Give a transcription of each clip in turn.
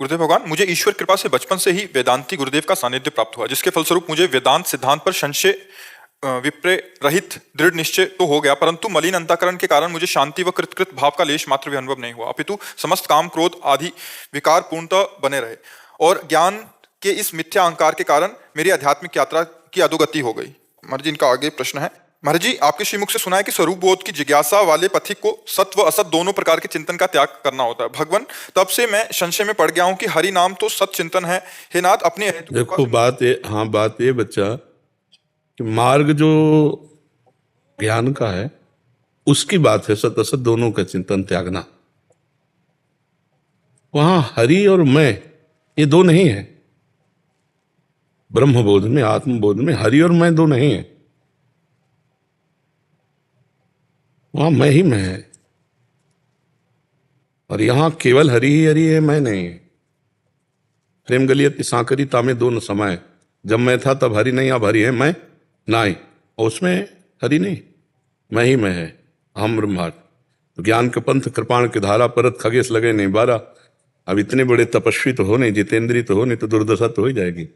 गुरुदेव भगवान, मुझे ईश्वर कृपा से बचपन से ही वेदांती गुरुदेव का सानिध्य प्राप्त हुआ, जिसके फलस्वरूप मुझे वेदांत सिद्धांत पर संशय विप्रय रहित दृढ़ निश्चय तो हो गया, परंतु मलिन अंतःकरण के कारण मुझे शांति व कृतकृत भाव का लेश मात्र भी अनुभव नहीं हुआ, अपितु समस्त काम क्रोध आदि विकार पूर्णतः बने रहे और ज्ञान के इस मिथ्या अहंकार के कारण मेरी आध्यात्मिक यात्रा की अधोगति हो गई। महाराज जी, इनका आगे प्रश्न है। महाराज जी, आपके श्रीमुख से सुना है कि स्वरूप बोध की जिज्ञासा वाले पथिक को सत व असत दोनों प्रकार के चिंतन का त्याग करना होता है। भगवान, तब से मैं संशय में पड़ गया हूं कि हरि नाम तो सत चिंतन है। हे नाथ, अपने देखो बात ये बच्चा कि मार्ग जो ज्ञान का है उसकी बात है, सत असत दोनों का चिंतन त्यागना। वहां हरि और मैं ये दो नहीं है। ब्रह्मबोध में, आत्मबोध में हरि और मैं दो नहीं है, वहां मैं ही मैं है। और यहां केवल हरि ही हरि है, मैं नहीं है। प्रेम गलियत सांकरी तामे दो न समाये, जब मैं था तब हरि नहीं, अब हरि है मैं नहीं, और उसमें हरि नहीं, मैं ही मैं है। हम ब्रह्मांड तो ज्ञान के पंथ कृपाण की धारा परत खगेश लगे नहीं बारा। अब इतने बड़े तपस्वी तो हो नहीं, जितेंद्री तो हो नहीं, तो दुर्दशा तो हो ही जाएगी।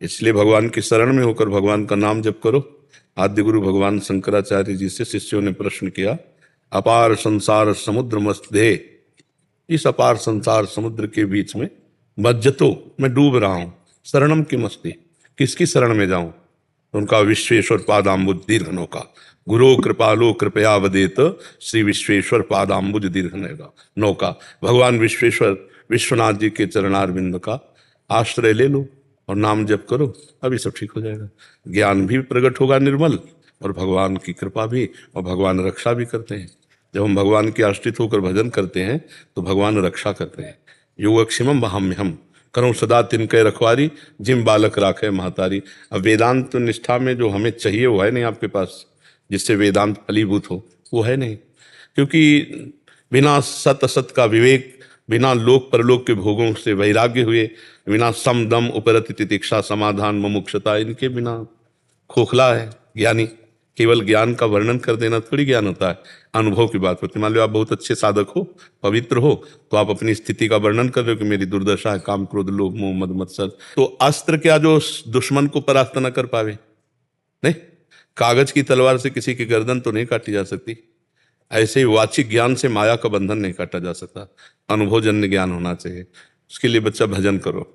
इसलिए भगवान की शरण में होकर भगवान का नाम जप करो। आद्य गुरु भगवान शंकराचार्य जी से शिष्यों ने प्रश्न किया, अपार संसार समुद्र मस्ते, इस अपार संसार समुद्र के बीच में मज्जतो मैं डूब रहा हूं, शरणम की मस्ती, किसकी शरण में जाऊं? तो उनका विश्वेश्वर पादाम्बुज दीर्घ नौका, गुरु कृपालो कृपया वदेत, श्री विश्वेश्वर पादाम्बुज दीर्घ नौका। भगवान विश्वेश्वर विश्वनाथ जी के चरणारविंद का आश्रय ले लो और नाम जप करो, अभी सब ठीक हो जाएगा। ज्ञान भी प्रकट होगा निर्मल, और भगवान की कृपा भी, और भगवान रक्षा भी करते हैं। जब हम भगवान के आश्रित होकर भजन करते हैं तो भगवान रक्षा करते हैं। योगक्षेमम वहाम्यहम, करूं सदा तिनके रखवारी, जिम बालक राखे महतारी। अब वेदांत निष्ठा में जो हमें चाहिए वो है नहीं आपके पास, जिससे वेदांत फलीभूत हो, वो है नहीं। क्योंकि बिना सत असत का विवेक, बिना लोक परलोक के भोगों से वैराग्य हुए, बिना सम दम उपरति तितिक्षा समाधान मुमुक्षता, इनके बिना खोखला है ज्ञानी। केवल ज्ञान का वर्णन कर देना थोड़ी ज्ञान होता है, अनुभव की बात होती है। मान लो आप बहुत अच्छे साधक हो, पवित्र हो, तो आप अपनी स्थिति का वर्णन कर रहे हो कि मेरी दुर्दशा है, काम क्रोध लोभ मोह मद मत्सर। तो अस्त्र क्या जो दुश्मन को परास्त न कर पावे? नहीं, कागज की तलवार से किसी की गर्दन तो नहीं काटी जा सकती। ऐसे ही वाचिक ज्ञान से माया का बंधन नहीं काटा जा सकता। अनुभवजन्य ज्ञान होना चाहिए। उसके लिए बच्चा भजन करो।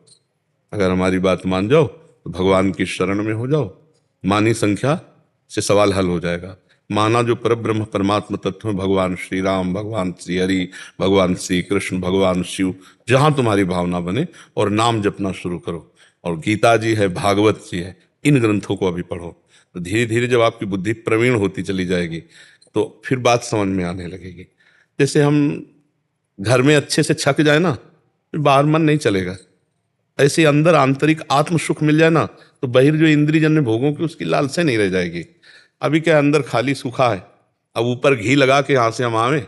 अगर हमारी बात मान जाओ तो भगवान की शरण में हो जाओ, मानी संख्या से सवाल हल हो जाएगा। माना जो परब्रह्म परमात्मा तत्व में भगवान श्री राम, भगवान श्री हरि, भगवान श्री कृष्ण, भगवान शिव, जहां तुम्हारी भावना बने, और नाम जपना शुरू करो। और गीता जी है, भागवत जी है, इन ग्रंथों को अभी पढ़ो। तो धीरे धीरे जब आपकी बुद्धि प्रवीण होती चली जाएगी तो फिर बात समझ में आने लगेगी। जैसे हम घर में अच्छे से छक जाए ना, फिर बाहर मन नहीं चलेगा। ऐसे अंदर आंतरिक आत्म सुख मिल जाए ना, तो बाहर जो इंद्रियजन्य भोगों की उसकी लालसा नहीं रह जाएगी। अभी क्या अंदर खाली सूखा है, अब ऊपर घी लगा के यहाँ से हम आवे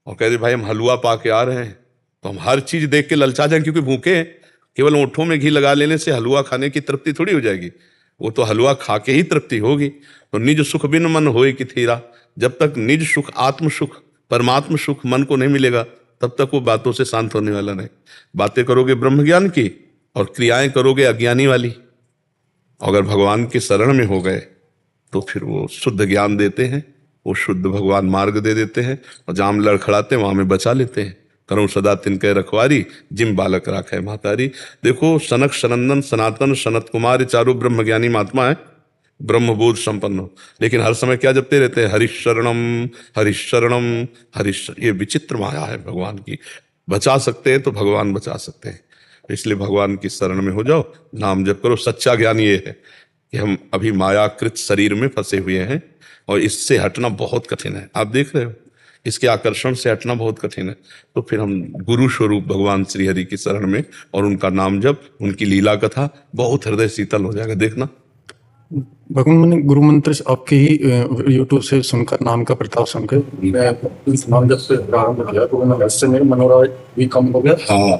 और कह दे भाई हम हलवा पा के आ रहे हैं, तो हम हर चीज देख के ललचा जाए, क्योंकि भूखे हैं। केवल ओंठों में घी लगा लेने से हलवा खाने की तृप्ति थोड़ी हो जाएगी, वो तो हलवा खा के ही तृप्ति होगी। तो निज सुख बिन मन होए कि थीरा, जब तक निज सुख, आत्म सुख, परमात्म सुख मन को नहीं मिलेगा, तब तक वो बातों से शांत होने वाला नहीं। बातें करोगे ब्रह्म ज्ञान की और क्रियाएं करोगे अज्ञानी वाली। अगर भगवान की शरण में हो गए तो फिर वो शुद्ध ज्ञान देते हैं, वो शुद्ध भगवान मार्ग दे देते हैं, और जहां लड़खड़ाते हैं वहां में बचा लेते हैं। करूं सदा तिनके रखवारी, जिम बालक राखे महतारी। देखो सनक सनंदन सनातन सनत कुमार चारों ब्रह्म ज्ञानी महात्मा है, ब्रह्मबोध संपन्न हो, लेकिन हर समय क्या जपते रहते हैं? हरिशरणम हरिशरणम हरिशरण। ये विचित्र माया है भगवान की। बचा सकते हैं तो भगवान बचा सकते हैं, इसलिए भगवान की शरण में हो जाओ, नाम जप करो। सच्चा ज्ञान ये है कि हम अभी मायाकृत शरीर में फंसे हुए हैं और इससे हटना बहुत कठिन है। आप देख रहे हो, इसके आकर्षण से हटना बहुत कठिन है। तो फिर हम गुरु स्वरूप भगवान श्री हरि की शरण में, और उनका नाम जप, उनकी लीला कथा, बहुत हृदय शीतल हो जाएगा। देखना भगवान, मैंने गुरु मंत्र आपके ही यूट्यूब से सुनकर, नाम का प्रताप सुनकर मैं इस नाम जब से प्रारंभ किया, तो मैं वैसे मेरे मनोराग भी कम हो गया। हाँ,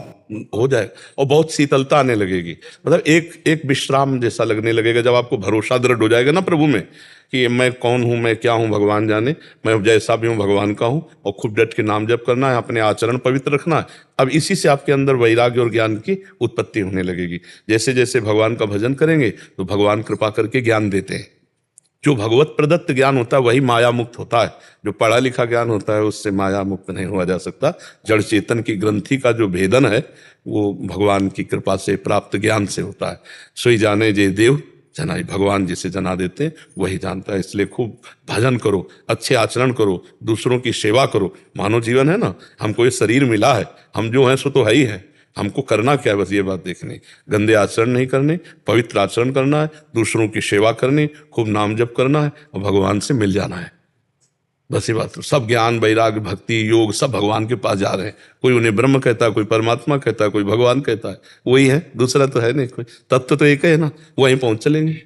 हो जाए, और बहुत शीतलता आने लगेगी। मतलब एक एक विश्राम जैसा लगने लगेगा। जब आपको भरोसा दृढ़ हो जाएगा ना प्रभु में, कि मैं कौन हूँ, मैं क्या हूँ, भगवान जाने, मैं जैसा भी हूँ भगवान का हूँ, और खूब डट के नाम जप करना है, अपने आचरण पवित्र रखना है। अब इसी से आपके अंदर वैराग्य और ज्ञान की उत्पत्ति होने लगेगी। जैसे जैसे भगवान का भजन करेंगे तो भगवान कृपा करके ज्ञान देते हैं। जो भगवत प्रदत्त ज्ञान होता है वही माया मुक्त होता है। जो पढ़ा लिखा ज्ञान होता है उससे माया मुक्त नहीं हुआ जा सकता। जड़ चेतन की ग्रंथि का जो भेदन है वो भगवान की कृपा से प्राप्त ज्ञान से होता है। सोई जाने जे देव जनाई, भगवान जिसे जना देते हैं वही जानता है। इसलिए खूब भजन करो, अच्छे आचरण करो, दूसरों की सेवा करो। मानव जीवन है ना, हमको ये शरीर मिला है, हम जो हैं सो तो है ही है। हमको करना क्या है, बस ये बात देखनी, गंदे आचरण नहीं करने, पवित्र आचरण करना है, दूसरों की सेवा करनी, खूब नाम जप करना है और भगवान से मिल जाना है। बस ये बात। सब ज्ञान, वैराग्य, भक्ति, योग सब भगवान के पास जा रहे हैं। कोई उन्हें ब्रह्म कहता है, कोई परमात्मा कहता है, कोई भगवान कहता है, वही है, दूसरा तो है नहीं कोई। तत्व तो एक है ना, वहीं पहुंच चलेंगे।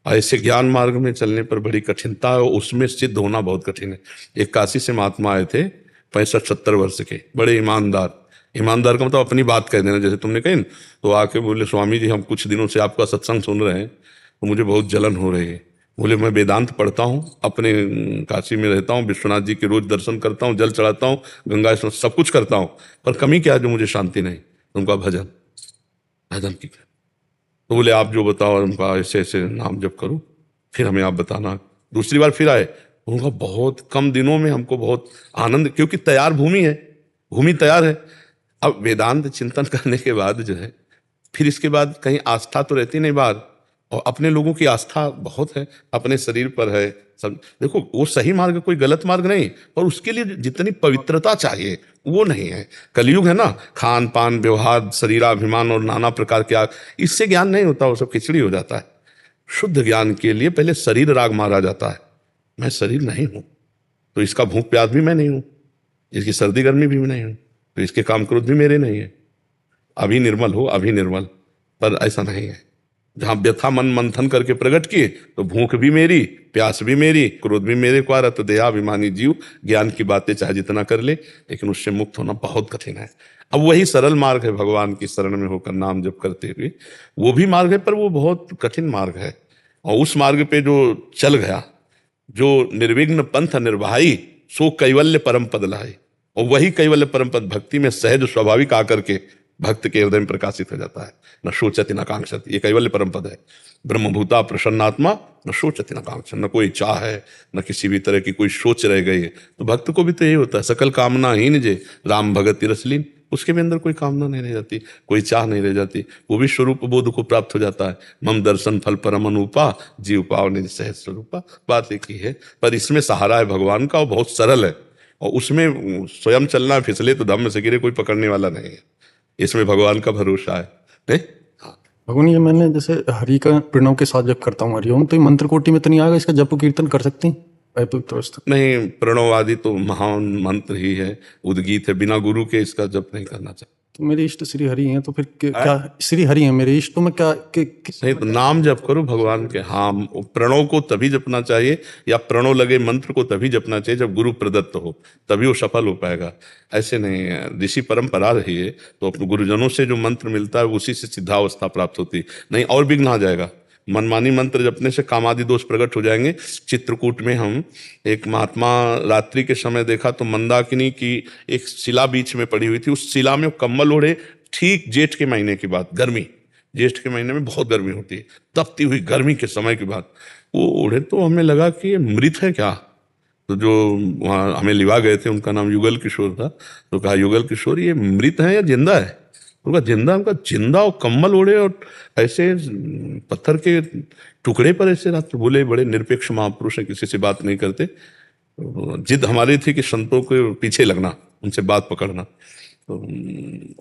ऐसे ज्ञान मार्ग में चलने पर बड़ी कठिनता है, उसमें सिद्ध होना बहुत कठिन है। एक काशी से महात्मा आए थे, 65-70 वर्ष के, बड़े ईमानदार। ईमानदार का मतलब अपनी बात कह देना, जैसे तुमने कही ना। तो आके बोले, स्वामी जी हम कुछ दिनों से आपका सत्संग सुन रहे हैं तो मुझे बहुत जलन हो रही है। बोले मैं वेदांत पढ़ता हूँ, अपने काशी में रहता हूँ, विश्वनाथ जी के रोज दर्शन करता हूँ, जल चढ़ाता हूँ, गंगा स्नान सब कुछ करता हूँ, पर कमी क्या है जो मुझे शांति नहीं। उनका भजन, भजन की। तो बोले आप जो बताओ, उनका ऐसे ऐसे नाम जप करो, फिर हमें आप बताना। दूसरी बार फिर आए, उनका बहुत कम दिनों में हमको बहुत आनंद, क्योंकि तैयार भूमि है, भूमि तैयार है। अब वेदांत चिंतन करने के बाद जो है, फिर इसके बाद कहीं आस्था तो रहती नहीं बाहर, और अपने लोगों की आस्था बहुत है, अपने शरीर पर है सब। देखो वो सही मार्ग, कोई गलत मार्ग नहीं, पर उसके लिए जितनी पवित्रता चाहिए वो नहीं है। कलयुग है ना, खान पान, व्यवहार, शरीराभिमान और नाना प्रकार के आग, इससे ज्ञान नहीं होता, वो सब खिचड़ी हो जाता है। शुद्ध ज्ञान के लिए पहले शरीर राग मारा जाता है। मैं शरीर नहीं हूं, तो इसका भूख प्यास भी मैं नहीं हूं, इसकी सर्दी गर्मी भी मैं नहीं हूं, तो इसके काम क्रोध भी मेरे नहीं है। अभी निर्मल हो, अभी निर्मल, पर ऐसा नहीं है। जहां व्यथा मन मंथन करके प्रकट किए तो भूख भी मेरी, प्यास भी मेरी, क्रोध भी मेरे को आ रहा। तो देहाभिमानी जीव ज्ञान की बातें चाहे जितना कर ले, लेकिन उससे मुक्त होना बहुत कठिन है। अब वही सरल मार्ग है, भगवान की शरण में होकर नाम जप करते हुए, वो भी मार्ग है, पर वो बहुत कठिन मार्ग है। और उस मार्ग पे जो चल गया, जो निर्विघ्न पंथ निर्वाही, सो कैवल्य परम पद लाई। और वही कैवल्य परम पद भक्ति में सहज स्वाभाविक आकर के भक्त के हृदय में प्रकाशित हो जाता है। न शोचति न कांक्षति, ये कैवल्य परम पद है। ब्रह्मभूता प्रसन्नात्मा न शोचति न कांक्षति, न कोई चाह है, न किसी भी तरह की कोई सोच रह गई है। तो भक्त को भी तो यही होता है, सकल कामना हीन जे राम भगति रसलीन। उसके भी अंदर कोई कामना नहीं रह जाती, कोई चाह नहीं रह जाती, वो भी स्वरूप बोध को प्राप्त हो जाता है। मम दर्शन फल परम अनुपा, जीव पाव निज सहज स्वरूपा। बात एक ही है, पर इसमें सहारा है भगवान का, और बहुत सरल है। और उसमें स्वयं चलना, फिसले तो धम्म से गिरे, कोई पकड़ने वाला नहीं है। इसमें भगवान का भरोसा है, नहीं? हाँ। भगवान ये मैंने जैसे हरि का प्रणव के साथ जब करता हूँ हरिओम, तो ये मंत्र कोटि में तो नहीं आएगा, इसका जप कीर्तन कर सकते हैं वैपवित्र अवस्था? नहीं, प्रणव आदि तो महान मंत्र ही है, उद्गीत है, बिना गुरु के इसका जप नहीं करना चाहिए। तो मेरे इष्ट श्री हरि हैं, तो फिर क्या श्री हरि हैं मेरे इष्ट, तो मैं क्या नहीं तो नाम जप करो भगवान के। हाँ, प्रणव को तभी जपना चाहिए, या प्रणव लगे मंत्र को तभी जपना चाहिए जब गुरु प्रदत्त हो, तभी वो सफल हो पाएगा। ऐसे नहीं है, ऋषि परंपरा रही है, तो अपने गुरुजनों से जो मंत्र मिलता है उसी से सिद्धावस्था प्राप्त होती है। नहीं और विघ्न आ जाएगा, मनमानी मंत्र जपने से कामादि दोष प्रकट हो जाएंगे। चित्रकूट में हम एक महात्मा रात्रि के समय देखा तो मंदाकिनी की एक शिला बीच में पड़ी हुई थी, उस शिला में कम्बल ओढ़े, ठीक जेठ के महीने की बात, गर्मी, जेठ के महीने में बहुत गर्मी होती है, तपती हुई गर्मी के समय की बात, वो ओढ़े। तो हमें लगा कि ये मृत है क्या। तो जो वहाँ हमें लिवा गए थे, उनका नाम युगल किशोर था, तो कहा युगल किशोर ये मृत है या जिंदा है? उनका जिंदा, उनका जिंदा, और कम्बल ओढ़े और ऐसे पत्थर के टुकड़े पर ऐसे रात। बोले बड़े निरपेक्ष महापुरुष है, किसी से बात नहीं करते। जिद हमारी थी कि संतों के पीछे लगना, उनसे बात पकड़ना। तो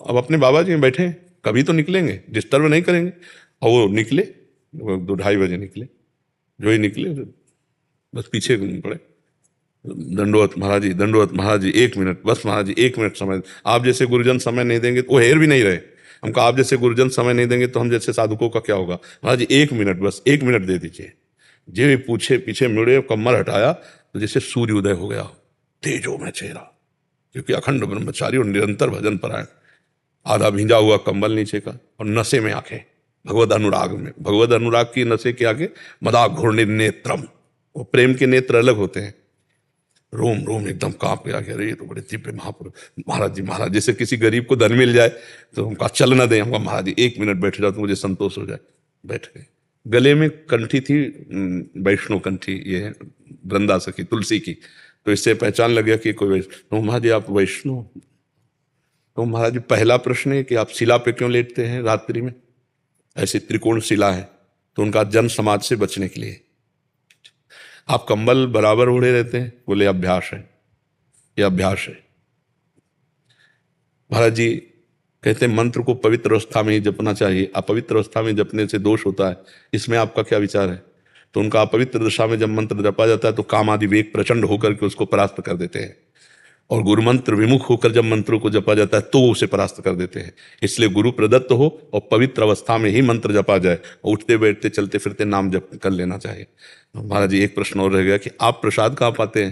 अब अपने बाबा जी में बैठे, कभी तो निकलेंगे, डिस्टर्ब नहीं करेंगे। और वो निकले, 2-2:30 बजे निकले। जो ही निकले बस पीछे पड़े, दंडवत महाराज जी, दंडवत महाराज जी, 1 मिनट बस महाराज जी, 1 मिनट समय। आप जैसे गुरुजन समय नहीं देंगे तो वो हेर भी नहीं रहे। हमको आप जैसे गुरुजन समय नहीं देंगे तो हम जैसे साधुकों का क्या होगा। महाराज जी 1 मिनट, बस 1 मिनट दे दीजिए। जे पूछे, पीछे मुड़े, कमर हटाया तो जैसे सूर्य उदय हो गया, तेजो में चेहरा, क्योंकि अखंड ब्रह्मचारी और निरंतर भजन परायण। आधा भींजा हुआ कंबल नीचे का, और नशे में आंखें, भगवद अनुराग में, भगवद अनुराग की नशे के आगे मदा घूर्णि नेत्रम, वो प्रेम के नेत्र अलग होते हैं। रोम रोम एकदम कांप गया कि अरे ये तो बड़े दिव्य महापुरुष, महाराज जी महाराज। जैसे किसी गरीब को धन मिल जाए तो हम कहा चल ना दें, हम कहा महाराज जी 1 मिनट बैठ जाओ तो मुझे संतोष हो जाए। बैठ गए। गले में कंठी थी, वैष्णो कंठी, ये वृंदा सखी तुलसी की, तो इससे पहचान लग गया कि कोई वैष्णव। तो महाराज जी आप वैष्णव? तो महाराज जी पहला प्रश्न है कि आप शिला पे क्यों लेटते हैं रात्रि में? ऐसी त्रिकोण शिला है। तो उनका जन समाज से बचने के लिए। आप कंबल बराबर ओढ़े रहते हैं? बोले अभ्यास है, ये अभ्यास है। महाराज जी कहते हैं मंत्र को पवित्र अवस्था में ही जपना चाहिए, अपवित्र अवस्था में जपने से दोष होता है, इसमें आपका क्या विचार है? तो उनका अपवित्र दशा में जब मंत्र जपा जाता है तो काम आदि वेग प्रचंड होकर के उसको परास्त कर देते हैं, और गुरु मंत्र विमुख होकर जब मंत्रों को जपा जाता है तो वो उसे परास्त कर देते हैं। इसलिए गुरु प्रदत्त हो और पवित्र अवस्था में ही मंत्र जपा जाए, और उठते बैठते चलते फिरते नाम जप कर लेना चाहिए। तो महाराज जी एक प्रश्न और रह गया कि आप प्रसाद कहाँ पाते हैं?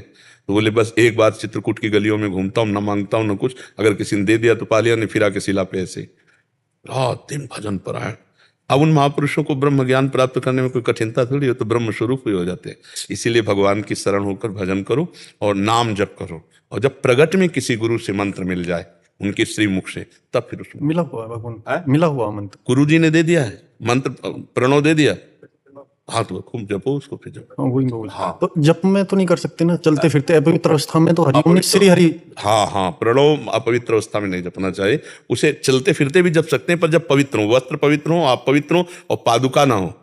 तो बोले बस एक बार चित्रकूट की गलियों में घूमता हूँ, ना मांगता हूँ ना कुछ, अगर किसी ने दे दिया तो पा लिया, नहीं फिरा के शिला पे ऐसे रात दिन भजन परायण। अब उन महापुरुषों को ब्रह्म ज्ञान प्राप्त करने में कोई कठिनता थोड़ी हो, तो ब्रह्म स्वरूप ही हो जाते हैं। इसीलिए भगवान की शरण होकर भजन करो और नाम जप करो, और जब प्रगट में किसी गुरु से मंत्र मिल जाए उनके श्रीमुख से, तब फिर उसमें मिला हुआ है भगवान, मिला हुआ मंत्र गुरु जी ने दे दिया है मंत्र, प्रणव दे दिया, हाँ तो खूब जपो उसको, फिर जपो। वही मैं बोल। हाँ। तो जप में तो नहीं कर सकते ना, चलते फिरते अपवित्र अवस्था में तो हरि ओम श्री हरि। हाँ हाँ, प्रणव अपवित्र अवस्था में नहीं जपना चाहिए, उसे चलते फिरते भी जप सकते हैं, पर जब पवित्र हो, वस्त्र पवित्र हो, आप पवित्र हो, और पादुका ना हो।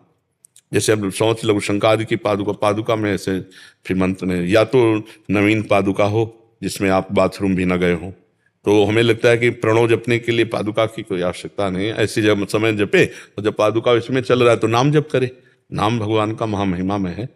जैसे अब सोच लघु शंका आदि की पादुका में ऐसे फिर मंत्र ने, या तो नवीन पादुका हो जिसमें आप बाथरूम भी ना गए हो, तो हमें लगता है कि प्रणव जपने के लिए पादुका की कोई आवश्यकता नहीं है। ऐसी जब समय जपे, और जब पादुका इसमें चल रहा है तो नाम जप करे। नाम भगवान का महामहिमा में है।